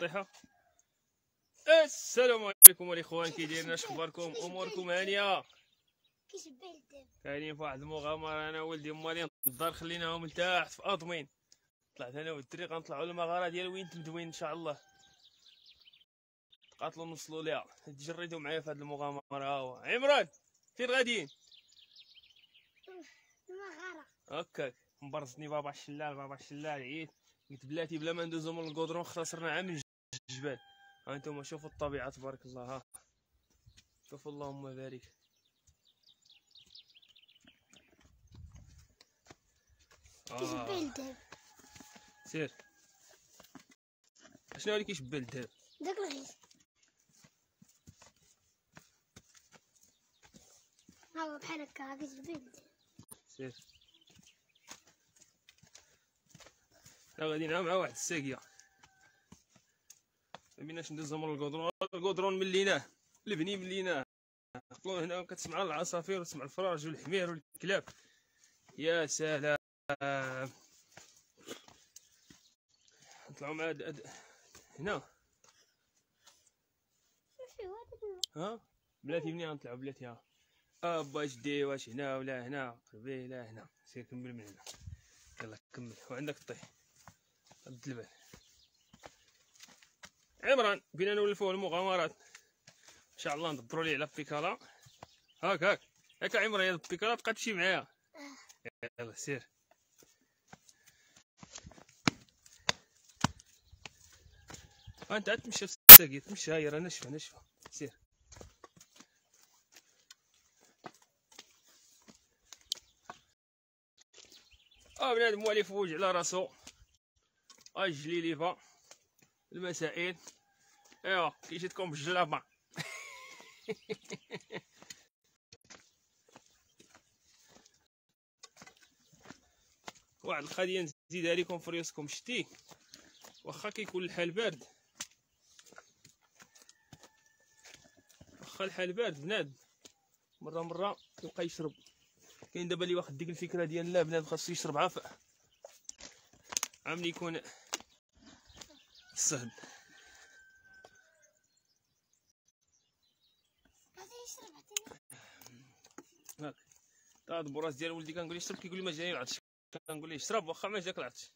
طيحه. السلام عليكم الاخوان، كي دايرين؟ اش اخباركم؟ اموركم هانيه؟ كاينين في واحد المغامره انا ولدي مالين الدار، خليناهم لتحت في اضمين. طلعت انا والدري غنطلعوا للمغاره ديال وين تمدوين ان شاء الله، تقاتلوا نوصلوا ليها. تجردوا معايا في هذه المغامره. ها هو عمران، فين غاديين؟ المغاره. هكاك مبرزني بابا الشلال، بابا الشلال عييت، قلت بلاتي بلا ما ندوزو من الكودرون خسرنا عام من الجبال. ها انتم شوفوا الطبيعه تبارك الله، ها شوفوا اللهم بارك. كيشبه الذهب. سير. شنو اللي كيشبه الذهب؟ داك الغيث. ها هو بحال هكا كيشبه الذهب. سير. حنا غاديين مع واحد الساقيه، مبيناش ندوزو من الكودرون مليناه، البني مليناه. نطلعو هنا كتسمع العصافير وتسمع الفراج والحمير والكلاب. يا سلام. نطلعو مع هنا. ها بلاتي منين غنطلعو بلاتي؟ ها با جدي، واش هنا ولا هنا؟ قربي لا هنا. سير كمل من هنا، يلا كمل وعندك الطيح. رد البال عمران، بينا نولفوه المغامرات ان شاء الله. ندبروا ليه على بيكالا. هاك عمران، يا البيكالا تبقى تمشي معايا. يلا سير. انت تمشي في الساقية، تمشي. هاي راه ناشفه سير. بنادم موالف وجه على راسو، اجلي ليفا المسائل. ايوا كيجيتكم بالجلابه. واحد القضيه نزيدها لكم في ريوسكم، شتي واخا كيكون الحال بارد، واخا الحال بارد بنادم مره يبقى يشرب. كاين دابا اللي واخد ديك الفكره ديال لا بنادم خاصو يشرب عافا ملي يكون الصهد. هاك هاد البراس ديال ولدي كنقول ليه شرب، كيقول لي ما جاني العطش. كنقول ليه شرب واخا ما جاك العطش.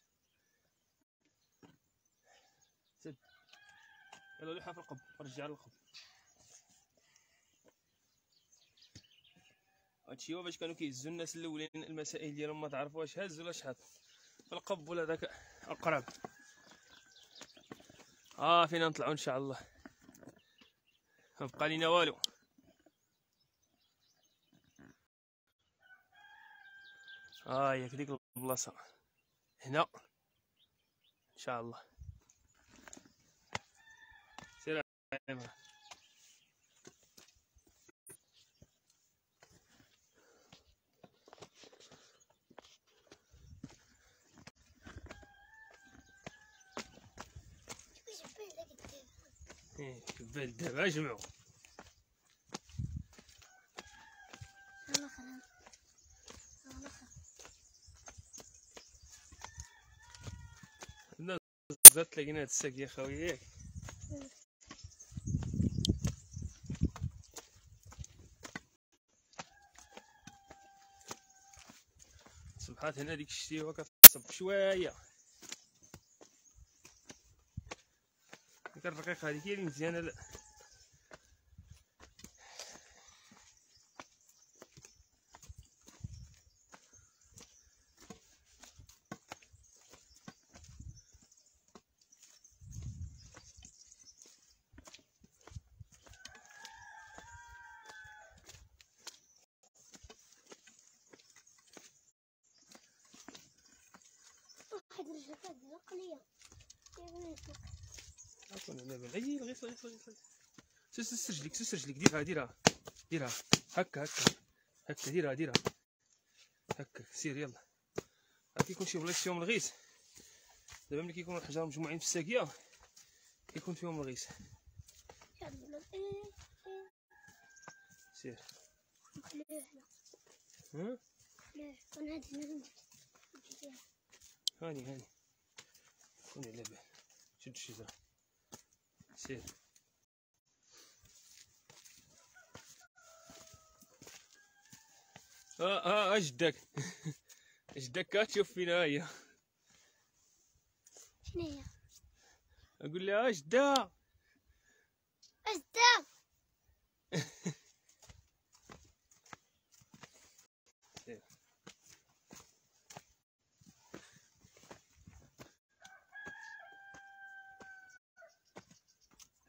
سد يلا لوحها في القب، رجع للقب. هادشي هو باش كانوا كيهزوا الناس الاولين المسائل ديالهم ما تعرفوهاش، هز ولا شحال في القب ولا داك اقرب. فينا نطلعوا ان شاء الله، ما بقى لينا والو. ياك ديك البلاصه هنا ان شاء الله. سير عمران. كبال الذهب اجمعوا. زرت لقينا هاد الساقيه خاويه ياك. صبحات هنا ديك الشتيوه كتصب شويه، ديك الرقيقه هذيك هي اللي مزيانه. واحد الجفاف العقلية اكون على بال. غير سس رجليك ديرها هكا ديرها هكا. سير يلا. كيكون شي بلايص فيهم الغيث، دابا ملي كيكونوا الحجار مجموعين في الساقيه كيكون فيهم الغيث. سير. هاني كوني على بال. شد الشجره. سير. اجدك اجدك كتشوف فينا هي. شنو هي؟ اقول لها اجدا أجدة.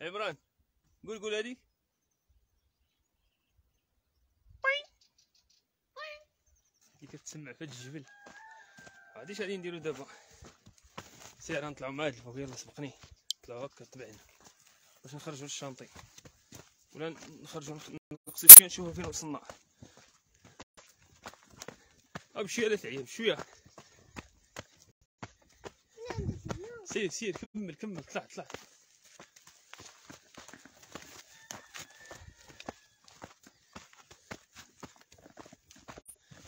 عمران قول هذيك. اللي كتسمع في هاد الجبل. هادي اش غادي نديرو دابا؟ سير غنطلعو مع هاد الفوق. يلا سبقني. نطلعو هكا تبعني باش نخرجو للشانطي ولا نخرجو نقصي شويه نشوفو فين وصلنا. بشويه لا تعيا بشويه. سير كمل طلع.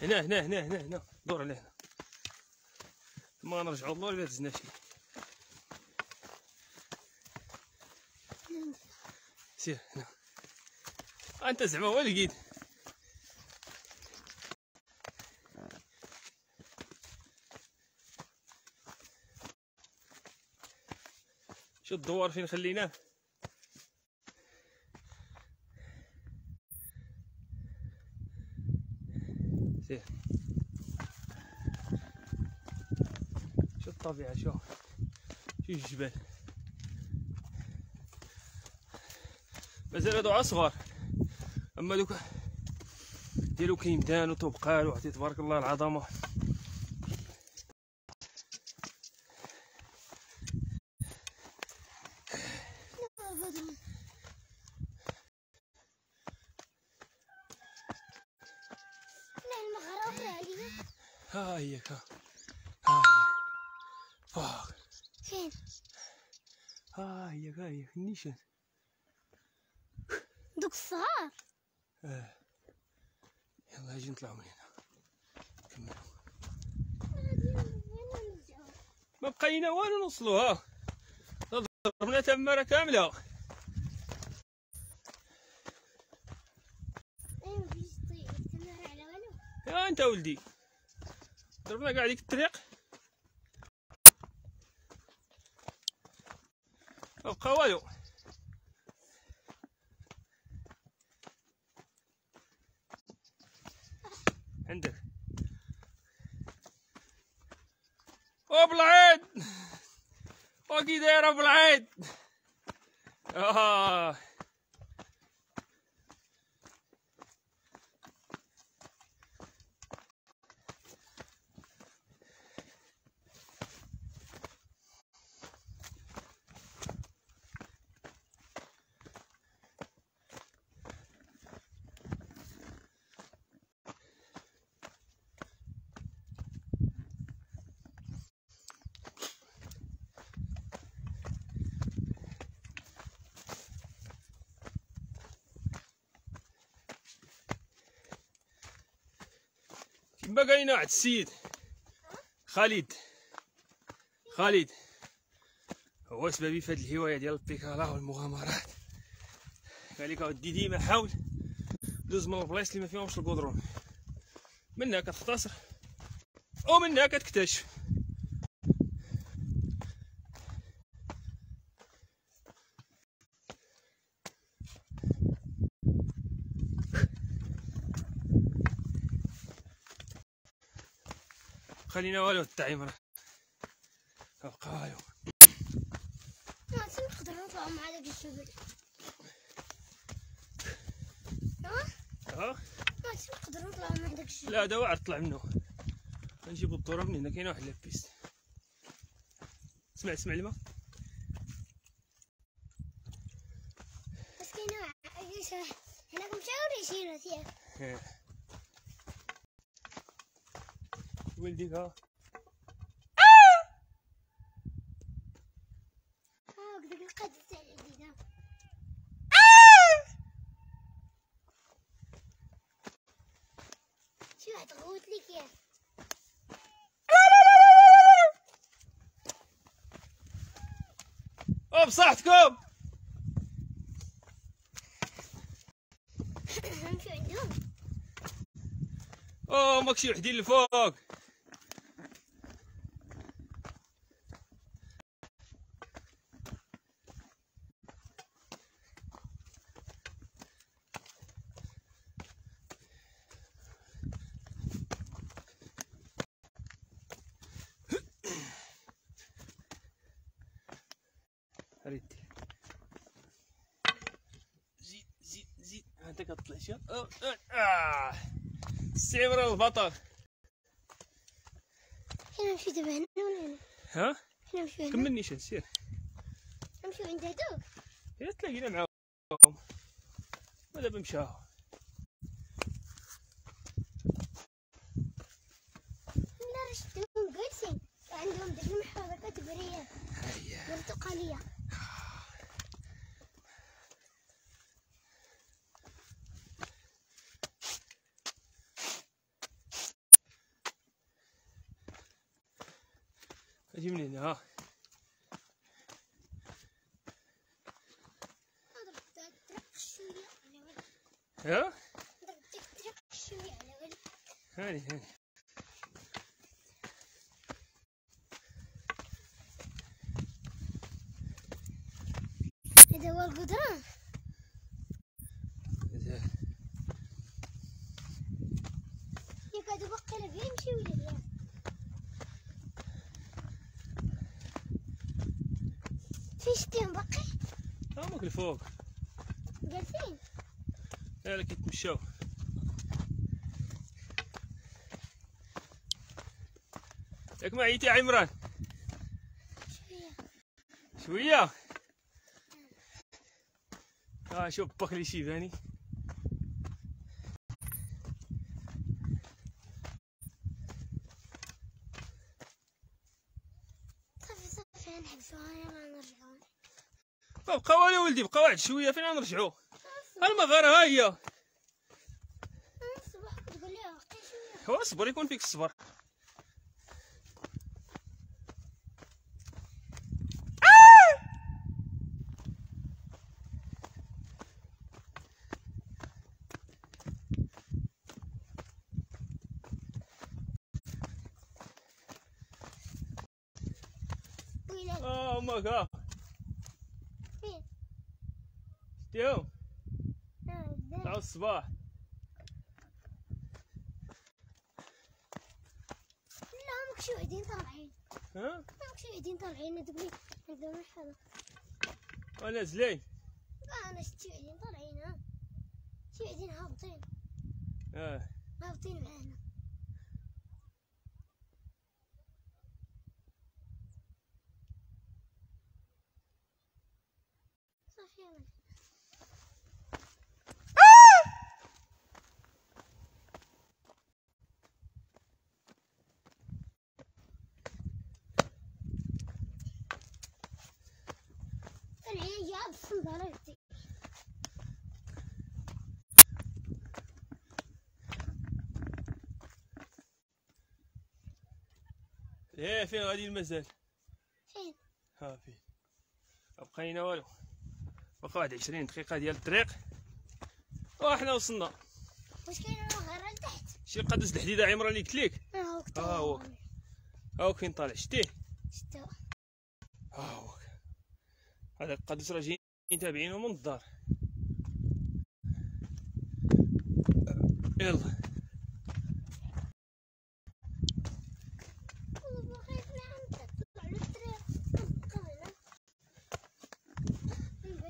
هنا دور على هنا. ثم غنرجعو اللور الا دزنا شي. سير هنا. انت زعما هو اللي لقيت. شو الدوار فين خليناه؟ سير. شو الطبيعة. شو الجبال. مازال هادو عصغار، اما دوك ديالو كيمدان وطبقال وعطي تبارك الله العظمه. ها هي فوق. فين؟ ها هي النيشان. دوك الصغار. يلا اجي نطلعو من هنا نكملو. ما بقينا والو نوصلو. ها ضربنا تماره كامله. يا انت ولدي ضربنا كاع ديك الطريق. ما بقى والو. عندك وبالعيد وكي دايره بالعيد. كيما قاينا عند السيد خالد هو سببي في هاد الهوايه ديال البيكالا والمغامرات. قال لك اودي ديما حاول دوز من البلايص اللي ما فيهمش القدرون، منها كتختصر ومنها كتكتشف. خلينا والو التعيمر بقاو. نقدروا نطلعوا مع داك الجبل. نقدروا نطلعوا مع داك الجبل. لا هذا واعر طلع منه. غنجيبو الدوره من هنا. كاينه واحد لابيست. اسمع الماء. بس كاينه هنا كنمشيو لشي فيها. ولديك ها داك القد تاع الجديده. شي واحد غوت ليك ياه. بصحتكم او ماكشي وحدين لفوق. ريت زيد زيد زيد انت كتطلع شي السعيبره البطل. فين نمشي دابا هنا ولا هنا؟ ها فين نمشي هنا؟ كمل نيشان سير. نمشيو عند هادوك. يا تلاقينا معاهم ودابا مشاو. لا راه شفتهم جالسين وعندهم ديك المحفظة كتبرية برتقالية. اجي من هنا. ها ها هاني هاني. هذا هو القدران. ياك هادو باقي لا فين يمشيو ولا فين؟ فين شتيهم باقي؟ هاك الفوق جالسين. لا كيتمشاو. ياك ما عييتي عمران؟ شوية شويه. شوف باك لي شيباني. صافي غنحبسوها يلاه نرجعو. بقى والو ولدي، بقى واحد شويه فين غنرجعو؟ المغاره ها هي. الصباح كتقول لي باقي شوية. هو الصبر يكون فيك الصبر. امك ها فين؟ شتيهم الزين. طلعوا الصباح. لا ماكش وحدين طالعين. ها ماكش وحدين طالعين هادوك اللي عندهم الحظ. ونازلين. انا شفت شي وحدين طالعين. ها شي وحدين هابطين هابطين معانا. صافي يلاه. العيال جاب الصندالة هدي. ايه فين غادي المزال؟ فين؟ ها فين مبقينا والو. بقى واحد 20 دقيقة ديال الطريق وحنا وصلنا. واش كاين غير لتحت؟ شي قدس الحديدة عمران اللي قلت لك. ها هو هاوك فين طالع شتيه. شتو. هاوك هذا القدس راه جايين تابعينه من الدار. يلا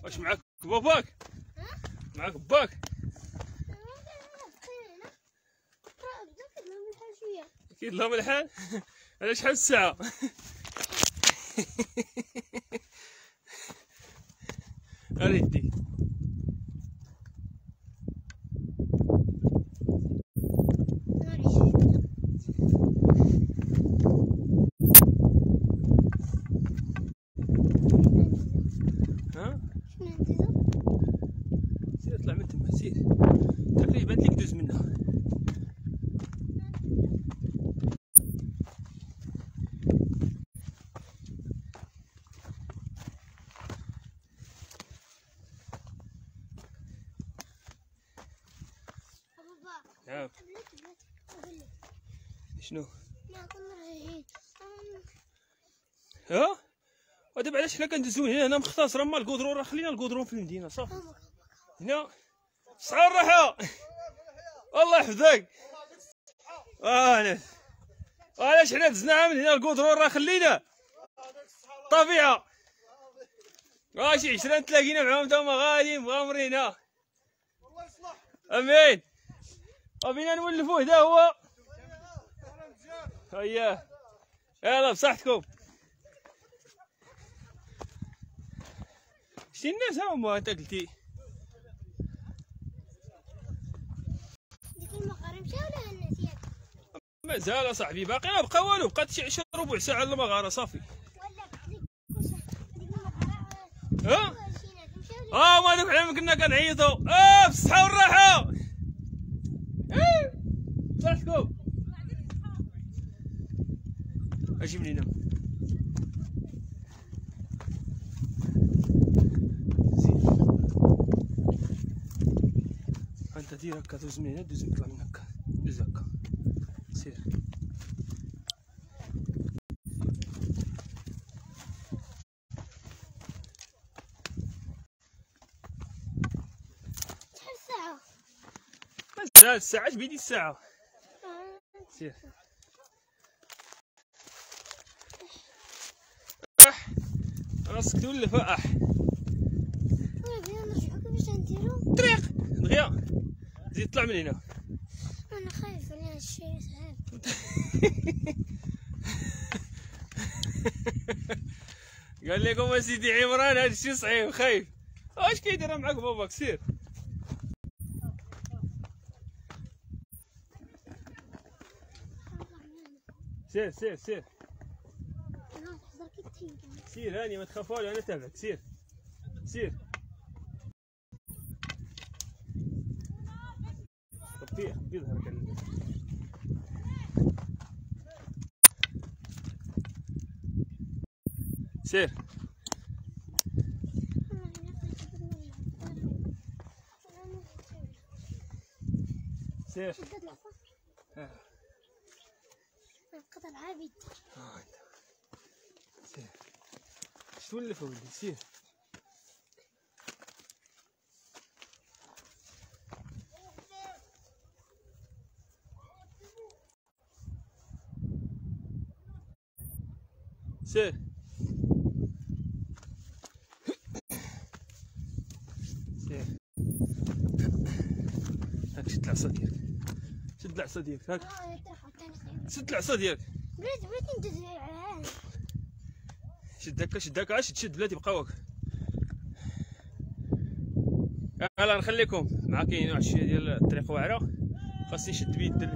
واش معاك باباك؟ معاك باك؟ اكيد لهم الحال. على شحال الساعة؟ اريدي ها؟ سير اطلع من تما سير تقريبا ليك دوز منها. بابا شنو؟ لا كنا رايحين. ها ودابا علاش حنا كندوزو هنا مختصره مع الكودرون، راه خلينا الكودرون في المدينه صافي. هنا صحة الراحة الله يحفظك. علاش حنا دزنا من هنا الكودرون، راه خلينا الطبيعة. شي 20 تلاقينا معاهم تا هما غاديين مغامرين. امين. بينا نولفوه هدا هو. اييه يلا بصحتكم. شتي الناس ها هما انت قلتي. ديك المغارة مشاو لها الناس ياك؟ مازال اصاحبي باقي ما بقى والو، بقات شي ربع ساعة المغارة صافي. ها ما دوك حنا كنا كنعيطو. بالصحة والراحة. صحتكم. اجي من هنا. انت دير هكا، دوز من هنا، دوز نطلع من هكا، دوز هكا سير. شحال الساعة؟ مازال الساعة، اش بيدي الساعة. سير راسك تولف. بغينا نرجعو، كيفاش نديرو؟ الطريق دغيا زيد طلع من هنا. انا خايف على هادشي صعيب. قال لكم اسيدي عمران هادشي صعيب خايف. اش كيدير معاك باباك؟ سير سير سير سير سير هاني ما تخاف والو، انا تابعك. سير سير خبيه ظهرك على سير. سير القطر عابد. سير تولف ولدي. سير سير سير. هاك شد العصا ديالك، شد العصا ديالك، هاك شد العصا ديالك. بلاتي ندوز. شد هكا شد هكا، شد بلاتي بقاو هكا. يلا نخليكم مع كاين واحد شويه ديال الطريق واعره، خاصني نشد بيد.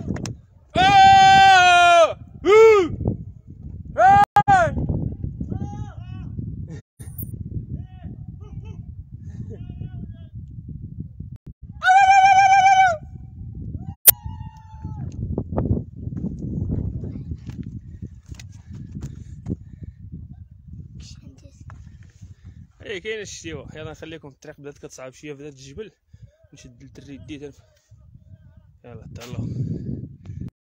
كاين الشتيوه. يلا نخليكم، الطريق بدات كتصعب شويه، بدات الجبل. نشد الدري يديه. يلا تهلاو.